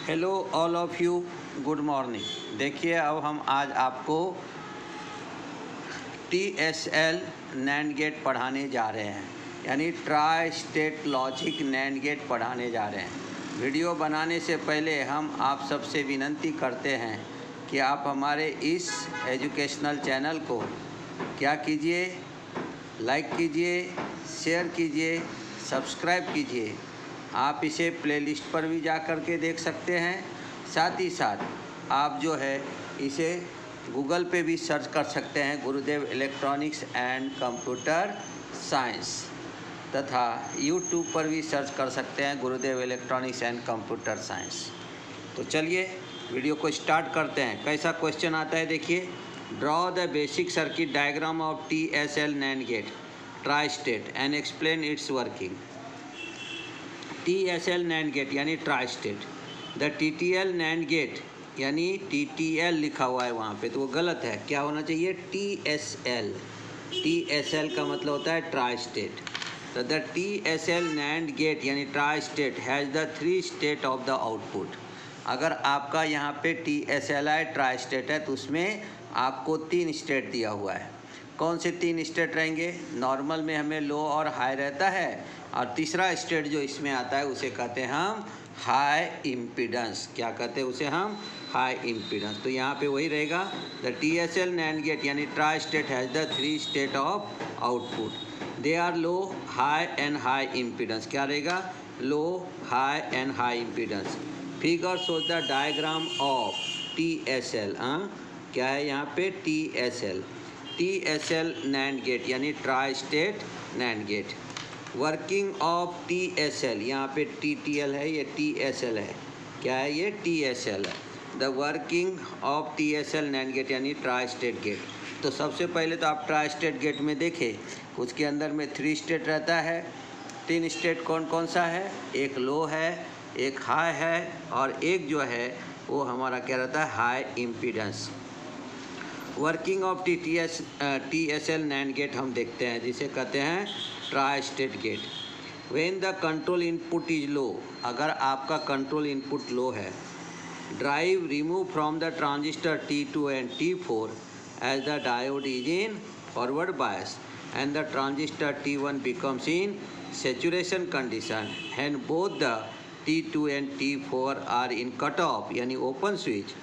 Hello all of you, good morning. देखिए अब हम आज आपको TSL नैंड गेट पढ़ाने जा रहे हैं, यानी tri state logic NAND gate पढ़ाने जा रहे हैं। वीडियो बनाने से पहले हम आप सबसे विनती करते हैं कि आप हमारे इस एजुकेशनल चैनल को क्या कीजिए, लाइक कीजिए, शेयर कीजिए, सब्सक्राइब कीजिए। आप इसे प्लेलिस्ट पर भी जा कर के देख सकते हैं। साथ ही साथ आप जो है इसे गूगल पे भी सर्च कर सकते हैं, गुरुदेव इलेक्ट्रॉनिक्स एंड कंप्यूटर साइंस, तथा यूट्यूब पर भी सर्च कर सकते हैं, गुरुदेव इलेक्ट्रॉनिक्स एंड कंप्यूटर साइंस। तो चलिए वीडियो को स्टार्ट करते हैं। कैसा क्वेश्चन आता है देखिए, draw the basic circuit diagram of TSL NAND gate tri state and explain its working. TSL NAND gate यानी tri state, the TTL NAND gate यानी TTL लिखा हुआ है वहाँ पे, तो वो गलत है। क्या होना चाहिए? TSL। TSL का मतलब होता है ट्राई स्टेट। तो द TSL नैंड गेट यानी tri state has the 3 state of the output. अगर आपका यहाँ पे TSL है, ट्राई स्टेट है, तो उसमें आपको 3 स्टेट दिया हुआ है। कौन से 3 स्टेट रहेंगे? नॉर्मल में हमें लो और हाई रहता है, और तीसरा स्टेट जो इसमें आता है उसे कहते हैं हम हाई इम्पीडेंस। क्या कहते हैं उसे हम? High impedance. तो यहाँ पे वही रहेगा, द TSL नैंड गेट यानी tri state has the 3 state of output. They are low, high and high impedance. क्या रहेगा? Low, high and high impedance. Figure shows the diagram of TSL। क्या है यहाँ पे? TSL नैंड गेट यानी tri state NAND gate. Working of TSL, यहाँ पे TTL है, ये TSL है। क्या है? ये TSL है। The working of TSL NAND gate यानी ट्राई स्टेट गेट। तो सबसे पहले तो आप ट्राई स्टेट गेट में देखें, उसके अंदर में 3 स्टेट रहता है। 3 स्टेट कौन कौन सा है? एक लो है, एक हाई है, और एक जो है वो हमारा क्या रहता है? High impedance. Working of TSL NAND gate हम देखते हैं, जिसे कहते हैं tri state gate. When the control input is low, अगर आपका कंट्रोल इनपुट लो है, drive remove from the transistor T2 and T4 as the diode is in forward bias and the transistor T1 becomes in saturation condition and both the T2 and T4 are in cutoff यानी open switch.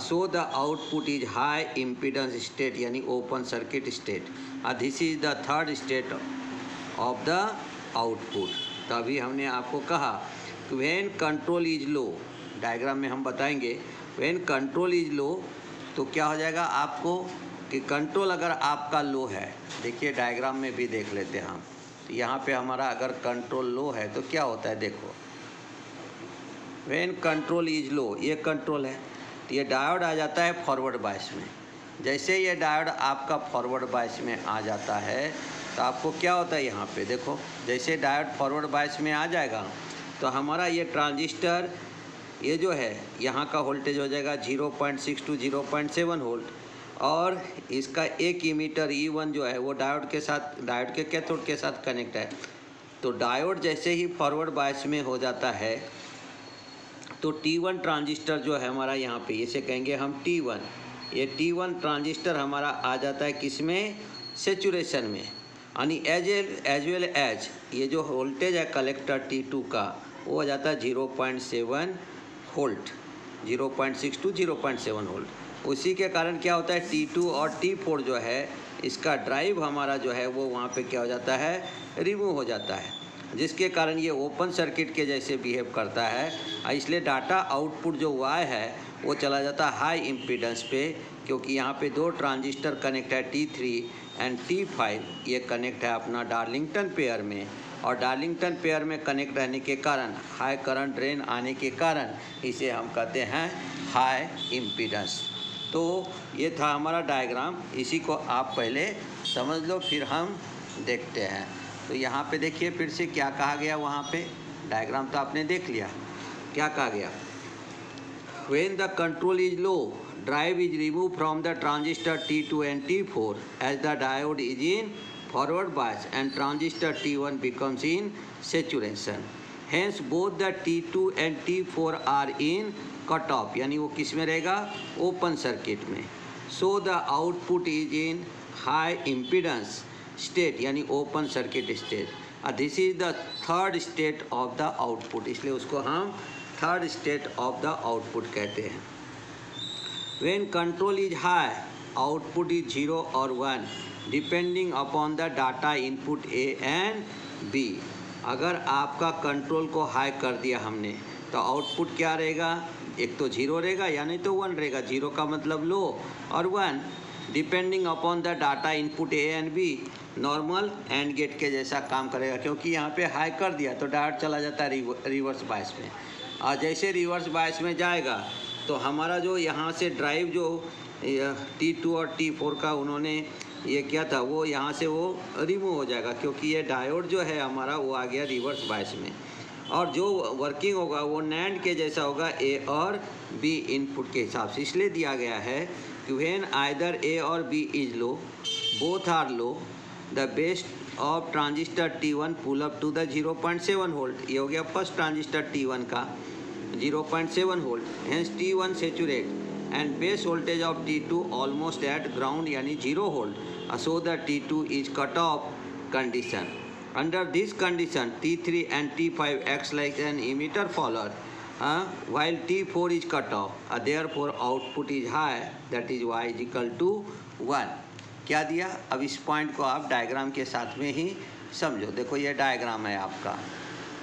So the output is high impedance state यानी open circuit state. This is the third state of the output. तभी हमने आपको कहा कि when control is low, diagram में हम बताएंगे, व्हेन कंट्रोल इज लो तो क्या हो जाएगा आपको कि कंट्रोल अगर आपका लो है, देखिए डायग्राम में भी देख लेते हैं हम। तो यहाँ पे हमारा अगर कंट्रोल लो है तो क्या होता है देखो, व्हेन कंट्रोल इज लो, ये कंट्रोल है, तो ये डायोड आ जाता है फॉरवर्ड बायस में। जैसे ये डायोड आपका फॉरवर्ड बायस में आ जाता है तो आपको क्या होता है यहाँ पे देखो, जैसे डायोड फॉरवर्ड बायस में आ जाएगा तो हमारा ये ट्रांजिस्टर, ये जो है यहाँ का वोल्टेज हो जाएगा 0.6 to 0.7 वोल्ट, और इसका एक इमीटर E1 जो है वो डायोड के साथ, डायोड के कैथोड के साथ कनेक्ट है। तो डायोड जैसे ही फॉरवर्ड बायस में हो जाता है तो T1 ट्रांजिस्टर जो है हमारा यहाँ पे, इसे कहेंगे हम T1। ये T1 ट्रांजिस्टर हमारा आ जाता है किस में? सेचुरेशन में। यानी एज वेल एज ये जो वोल्टेज है कलेक्टर T2 का, वो हो जाता है 0.7 वोल्ट, 0.6 to 0.7 वोल्ट। उसी के कारण क्या होता है, T2 और T4 जो है इसका ड्राइव हमारा जो है वो वहाँ पे क्या हो जाता है? रिमूव हो जाता है, जिसके कारण ये ओपन सर्किट के जैसे बिहेव करता है। इसलिए डाटा आउटपुट जो Y है वो चला जाता है हाई इम्पीडेंस पे, क्योंकि यहाँ पे 2 ट्रांजिस्टर कनेक्ट है, T3 एंड T5। ये कनेक्ट है अपना डार्लिंगटन पेयर में, और डार्लिंगटन पेयर में कनेक्ट रहने के कारण, हाई करंट ड्रेन आने के कारण इसे हम कहते हैं हाई इम्पीडेंस। तो ये था हमारा डायग्राम, इसी को आप पहले समझ लो फिर हम देखते हैं। तो यहाँ पे देखिए फिर से क्या कहा गया, वहाँ पे डायग्राम तो आपने देख लिया। क्या कहा गया? When the control is low, drive is remove from the transistor T2 and T4 as the diode is in forward bias and transistor T1 becomes in saturation Hence both the T2 and T4 are in cut off, यानी वो किस में रहेगा, open circuit में. So the output is in high impedance state, यानी open circuit state. This is the third state of the output, इसलिए उसको हम third state of the output कहते हैं. When control is high, output is 0 और 1 depending upon the data input A and B. अगर आपका control को high कर दिया हमने तो आउटपुट क्या रहेगा, एक तो 0 रहेगा या नहीं तो 1 रहेगा. 0 का मतलब लो और 1 depending upon the data input A and B. Normal AND gate के जैसा काम करेगा, क्योंकि यहाँ पे हाई कर दिया तो डायरेक्ट चला जाता है रिवर्स बायस में. और जैसे रिवर्स बायस में जाएगा तो हमारा जो यहाँ से ड्राइव जो T2 और T4 का उन्होंने ये किया था वो यहाँ से वो रिमूव हो जाएगा, क्योंकि ये डायोड जो है हमारा वो आ गया रिवर्स बायस में. और जो वर्किंग होगा वो नैंड के जैसा होगा, ए और बी इनपुट के हिसाब से. इसलिए दिया गया है कि व्हेन आइदर ए और B is low, both are low, the base of transistor T1 pull up to the 0.7 volt. ये हो गया फर्स्ट ट्रांजिस्टर T1 का 0.7 volt. Hence T1 saturate and base voltage of T2 almost at ground, यानी 0 volt. So the T2 is cut off condition. Under this condition, T3 and T5 acts like an emitter follower, while T4 is cut off. Therefore, output is high. That is y is equal to 1. क्या दिया, अब इस point को आप diagram के साथ में ही समझो. देखो ये डायग्राम है आपका.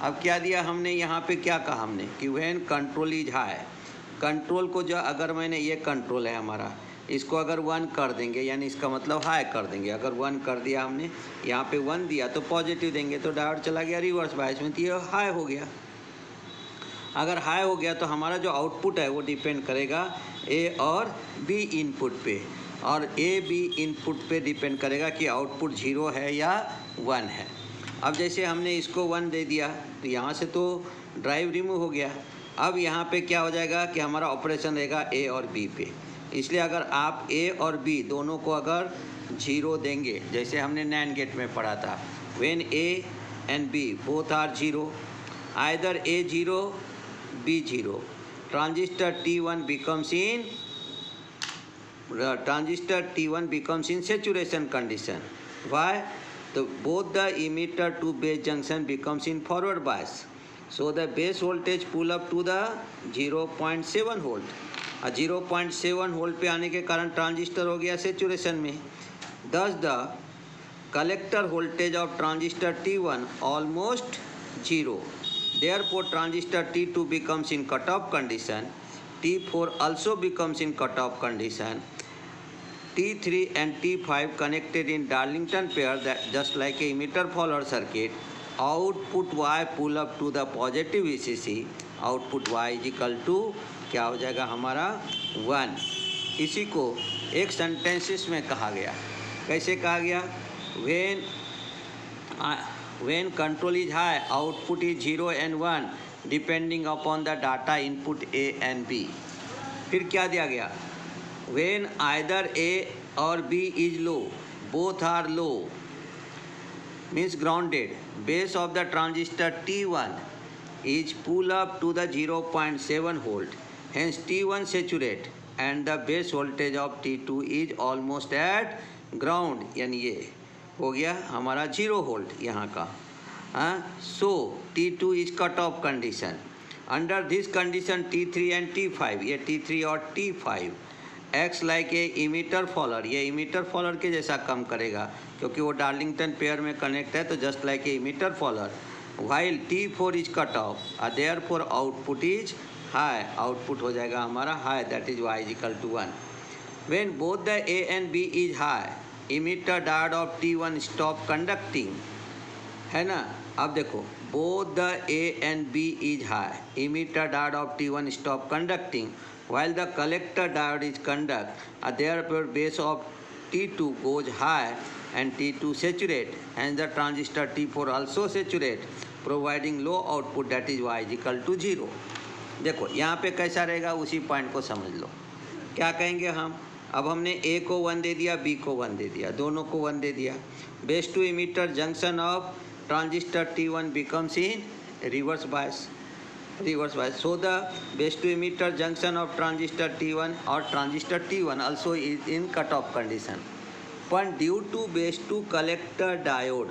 अब क्या दिया हमने यहाँ पे, क्या कहा हमने कि when control is high, control को जो अगर मैंने, ये कंट्रोल है हमारा, इसको अगर 1 कर देंगे यानी इसका मतलब हाई कर देंगे. अगर 1 कर दिया हमने, यहाँ पे 1 दिया तो पॉजिटिव देंगे तो डायोड चला गया रिवर्स बायस में, तो ये हाई हो गया. अगर हाई हो गया तो हमारा जो आउटपुट है वो डिपेंड करेगा ए और बी इनपुट पे, और ए बी इनपुट पे डिपेंड करेगा कि आउटपुट 0 है या 1 है. अब जैसे हमने इसको 1 दे दिया तो यहाँ से तो ड्राइव रिमूव हो गया. अब यहाँ पे क्या हो जाएगा कि हमारा ऑपरेशन रहेगा ए और बी पे. इसलिए अगर आप ए और बी दोनों को अगर 0 देंगे, जैसे हमने नैंड गेट में पढ़ा था, when A and B both are 0, either A 0 B 0, transistor T1 becomes in saturation condition. Why? So both the emitter to base junction becomes in forward bias. So the base voltage pull up to the 0.7 volt. 0.7 volt पे आने के कारण transistor हो गया saturation में. Thus the collector voltage of transistor T1 almost 0. Therefore transistor T2 becomes in cutoff condition. T4 also becomes in cutoff condition. T3 and T5 connected in Darlington pair, that just like a emitter follower circuit. Output Y pull up to the positive VCC. Output Y is equal to क्या हो जाएगा हमारा 1. इसी को एक sentences में कहा गया. कैसे कहा गया? when control is high, output is 0 and 1 depending upon the data input A and B. फिर क्या दिया गया? when either A or B is low, both are low, means grounded, base of the transistor T1 is pull up to the 0.7 volt. Hence T1 saturate and the base voltage of T2 is almost at ground, यानी ये हो गया हमारा 0 volt यहाँ का. So T2 is cut off condition. Under this condition T3 and T5, ये T3 और T5 acts like a emitter follower. ये emitter follower के जैसा काम करेगा क्योंकि वो डार्लिंगटन पेयर में कनेक्ट है, तो just like a emitter follower. While T4 is cut off, therefore output is high. Output हो जाएगा हमारा high, that is Y is equal to 1. When both the A and B is high, emitter diode of T1 stop conducting, है ना. अब देखो, both the A and B is high, emitter diode of T1 stop conducting, while the collector diode is conduct. Therefore base of T2 goes high and T2 saturate, and the transistor T4 also saturate, providing low output, that is Y is equal to 0. देखो यहाँ पे कैसा रहेगा, उसी point को समझ लो. क्या कहेंगे हम? अब हमने A को 1 दे दिया, B को 1 दे दिया, दोनों को 1 दे दिया. Base to emitter junction of transistor T1 becomes in reverse bias. So the base to emitter junction of transistor T1 or transistor T1 also is in cutoff condition. But due to base to collector diode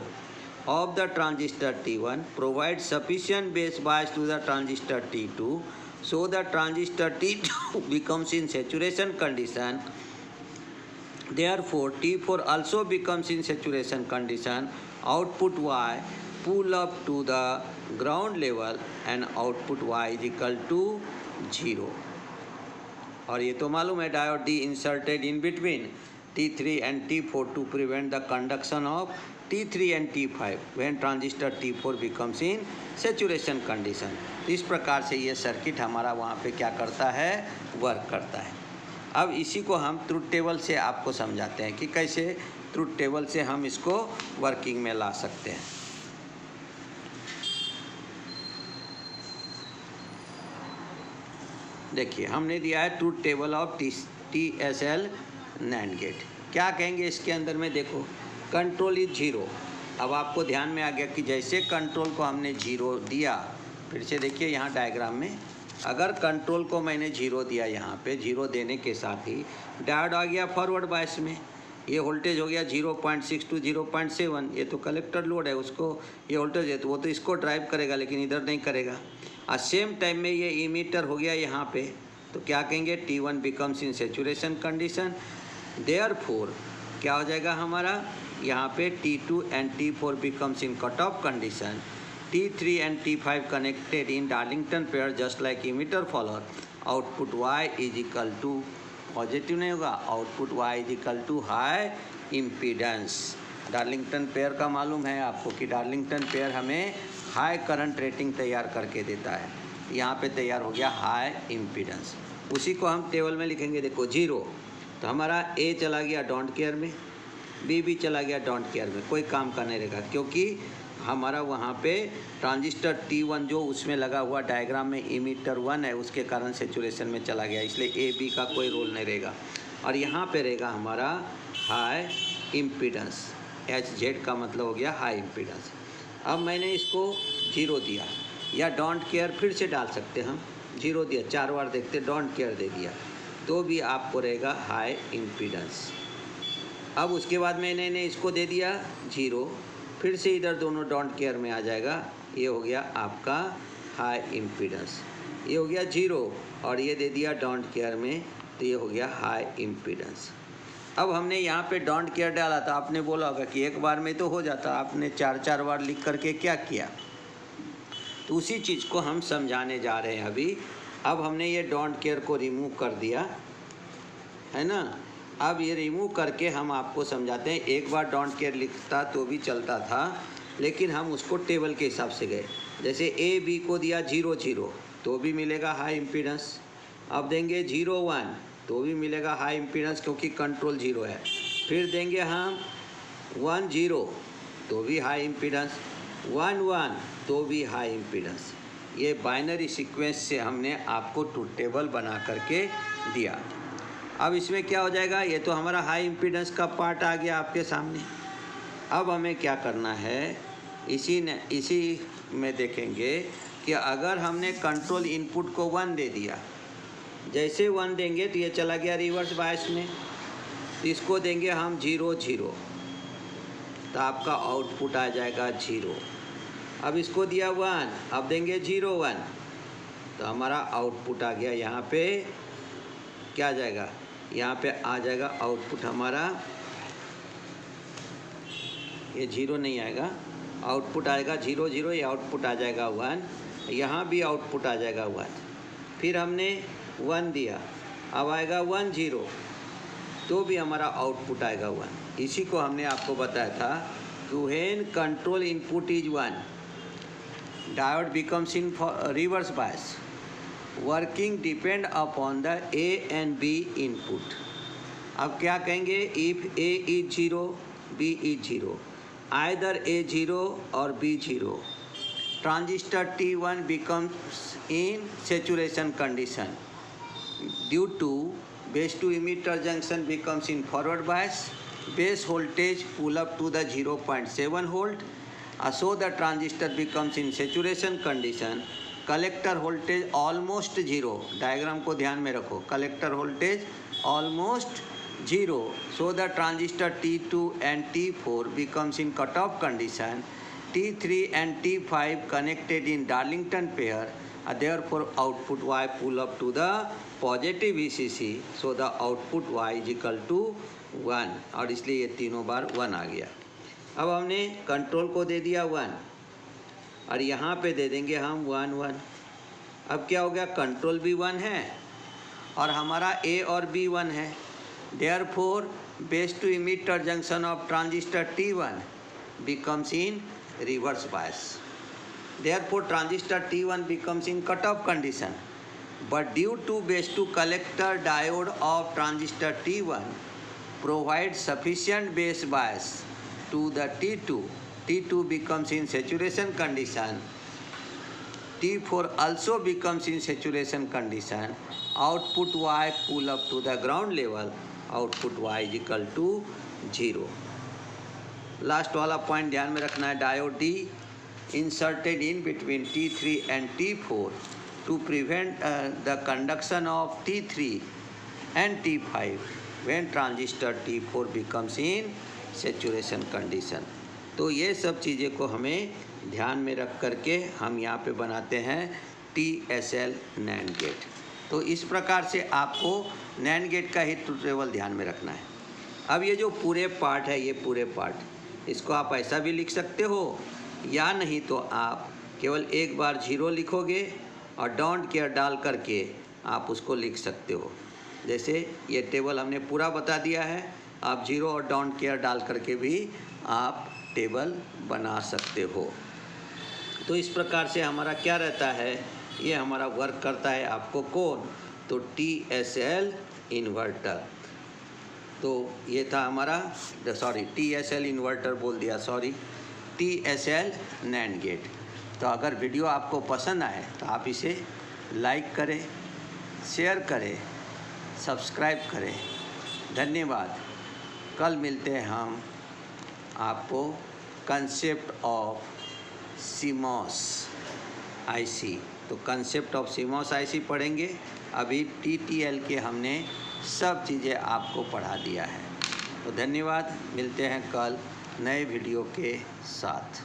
of the transistor T1 provides sufficient base bias to the transistor T2, so the transistor T2 becomes in saturation condition. Therefore, T4 also becomes in saturation condition. Output Y pull up to the ground level and output Y is equal to 0. और ये तो मालूम है diode D inserted in between T3 and T4 to prevent the conduction of T3 and T5 when transistor T4 becomes in saturation condition. इस प्रकार से ये circuit हमारा वहाँ पे क्या करता है, वर्क करता है. अब इसी को हम ट्रुथ टेबल से आपको समझाते हैं कि कैसे ट्रुथ टेबल से हम इसको वर्किंग में ला सकते हैं. देखिए हमने दिया है truth table of TSL NAND gate. क्या कहेंगे इसके अंदर में, देखो कंट्रोल इज 0. अब आपको ध्यान में आ गया कि जैसे कंट्रोल को हमने 0 दिया, फिर से देखिए यहाँ डायग्राम में, अगर कंट्रोल को मैंने 0 दिया, यहाँ पे 0 देने के साथ ही डायोड आ गया फॉरवर्ड बायस में. ये वोल्टेज हो गया 0.6 to 0.7. ये तो कलेक्टर लोड है, उसको ये वोल्टेज है तो वो तो इसको ड्राइव करेगा लेकिन इधर नहीं करेगा. और सेम टाइम में ये इमीटर हो गया यहाँ पे, तो क्या कहेंगे T1 becomes in saturation condition. Therefore क्या हो जाएगा हमारा, यहाँ पे T2 and T4 becomes in cut off condition. T3 and T5 connected in Darlington pair just like emitter follower. Output Y is equal to, positive नहीं होगा, output Y is equal to high impedance. Darlington pair का मालूम है आपको कि Darlington pair हमें high current rating तैयार करके देता है. यहाँ पे तैयार हो गया हाई इम्पीडेंस. उसी को हम टेबल में लिखेंगे. देखो 0 तो हमारा A चला गया डोंट केयर में, B भी चला गया डोंट केयर में, कोई काम का नहीं रहेगा क्योंकि हमारा वहाँ पे ट्रांजिस्टर T1 जो उसमें लगा हुआ डायग्राम में इमीटर 1 है, उसके कारण सेचुरेशन में चला गया, इसलिए A B का कोई रोल नहीं रहेगा. और यहाँ पे रहेगा हमारा हाई इम्पीडेंस. HZ का मतलब हो गया हाई इम्पीडेंस. अब मैंने इसको 0 दिया, या डोंट केयर फिर से डाल सकते हम. 0 दिया, 4 बार देखते डोंट केयर दे दिया तो भी आपको रहेगा हाई इम्पीडेंस. अब उसके बाद मैंने इसको दे दिया 0, फिर से इधर दोनों डोंट केयर में आ जाएगा. ये हो गया आपका हाई इम्पीडेंस. ये हो गया 0 और ये दे दिया डोंट केयर में, तो ये हो गया हाई इम्पीडेंस. अब हमने यहाँ पे डोंट केयर डाला था, आपने बोला होगा कि एक बार में तो हो जाता, आपने 4 बार लिख करके क्या किया. तो उसी चीज़ को हम समझाने जा रहे हैं अभी. अब हमने ये डोंट केयर को रिमूव कर दिया है ना. अब ये रिमूव करके हम आपको समझाते हैं. एक बार डोंट केयर लिखता तो भी चलता था, लेकिन हम उसको टेबल के हिसाब से गए. जैसे A B को दिया 0 0 तो भी मिलेगा हाई इम्पीडेंस. अब देंगे 0 1 तो भी मिलेगा हाई इम्पीडेंस क्योंकि कंट्रोल 0 है. फिर देंगे हम 1 0 तो भी हाई इम्पीडेंस, 1 1 तो भी हाई इम्पीडेंस. ये बाइनरी सीक्वेंस से हमने आपको ट्रुथ टेबल बना करके दिया. अब इसमें क्या हो जाएगा, ये तो हमारा हाई इम्पीडेंस का पार्ट आ गया आपके सामने. अब हमें क्या करना है, इसी में देखेंगे कि अगर हमने कंट्रोल इनपुट को 1 दे दिया, जैसे 1 देंगे तो ये चला गया रिवर्स बायस में. तो इसको देंगे हम 0 0 तो आपका आउटपुट आ जाएगा 0. अब इसको दिया 1, अब देंगे 0 1 तो हमारा आउटपुट आ गया. यहाँ पे क्या आ जाएगा, यहाँ पे आ जाएगा आउटपुट हमारा, ये 0 नहीं आएगा, आउटपुट आएगा 0 0, ये आउटपुट आ जाएगा 1, यहाँ भी आउटपुट आ जाएगा 1. फिर हमने 1 दिया, अब आएगा 1 0 तो भी हमारा आउटपुट आएगा 1. इसी को हमने आपको बताया था कि when control input is 1 diode becomes in reverse bias. Working depend upon the A and B input. अब क्या कहेंगे, if A is 0 B is 0, either A 0 or B 0, transistor T1 becomes in saturation condition. Due to base to emitter junction becomes in forward bias, base voltage pull up to the 0.7 volt So the transistor becomes in saturation condition, collector voltage almost zero. Diagram को ध्यान में रखो, collector voltage almost zero. So the transistor T2 and T4 becomes in cutoff condition. T3 and T5 connected in Darlington pair. Therefore output Y pull up to the positive VCC. So the output Y is equal to 1 और इसलिए ये तीनों बार 1 आ गया। अब हमने control को दे दिया 1 और यहाँ पे दे देंगे हम 1 1। अब क्या हो गया, कंट्रोल भी 1 है और हमारा A और B 1 है। Therefore base to emitter junction of transistor T1 becomes in reverse bias. Therefore transistor T1 becomes in cutoff condition. But due to base to collector diode of transistor T1 provides sufficient base bias to the T2. T2 becomes in saturation condition. T4 also becomes in saturation condition. Output Y pull up to the ground level. Output Y is equal to 0. Last वाला point ध्यान में रखना है, diode D inserted in between T3 and T4 to prevent the conduction of T3 and T5 when transistor T4 becomes in saturation condition. तो ये सब चीज़ें को हमें ध्यान में रख करके हम यहाँ पे बनाते हैं TSL NAND गेट। तो इस प्रकार से आपको NAND गेट का ही ट्रुथ टेबल ध्यान में रखना है। अब ये जो पूरे पार्ट है, ये पूरे पार्ट, इसको आप ऐसा भी लिख सकते हो या नहीं तो आप केवल एक बार 0 लिखोगे और डोंट केयर डाल करके आप उसको लिख सकते हो। जैसे ये टेबल हमने पूरा बता दिया है, आप 0 और डोंट केयर डाल करके भी आप टेबल बना सकते हो। तो इस प्रकार से हमारा क्या रहता है, ये हमारा वर्क करता है। आपको कौन, तो TSL इन्वर्टर। तो ये था हमारा, सॉरी TSL इन्वर्टर बोल दिया, सॉरी TSL NAND गेट। तो अगर वीडियो आपको पसंद आए तो आप इसे लाइक करें, शेयर करें, सब्सक्राइब करें। धन्यवाद। कल मिलते हैं हम आपको कंसेप्ट ऑफ CMOS IC। तो कंसेप्ट ऑफ CMOS IC पढ़ेंगे। अभी TTL के हमने सब चीज़ें आपको पढ़ा दिया है। तो धन्यवाद, मिलते हैं कल नए वीडियो के साथ।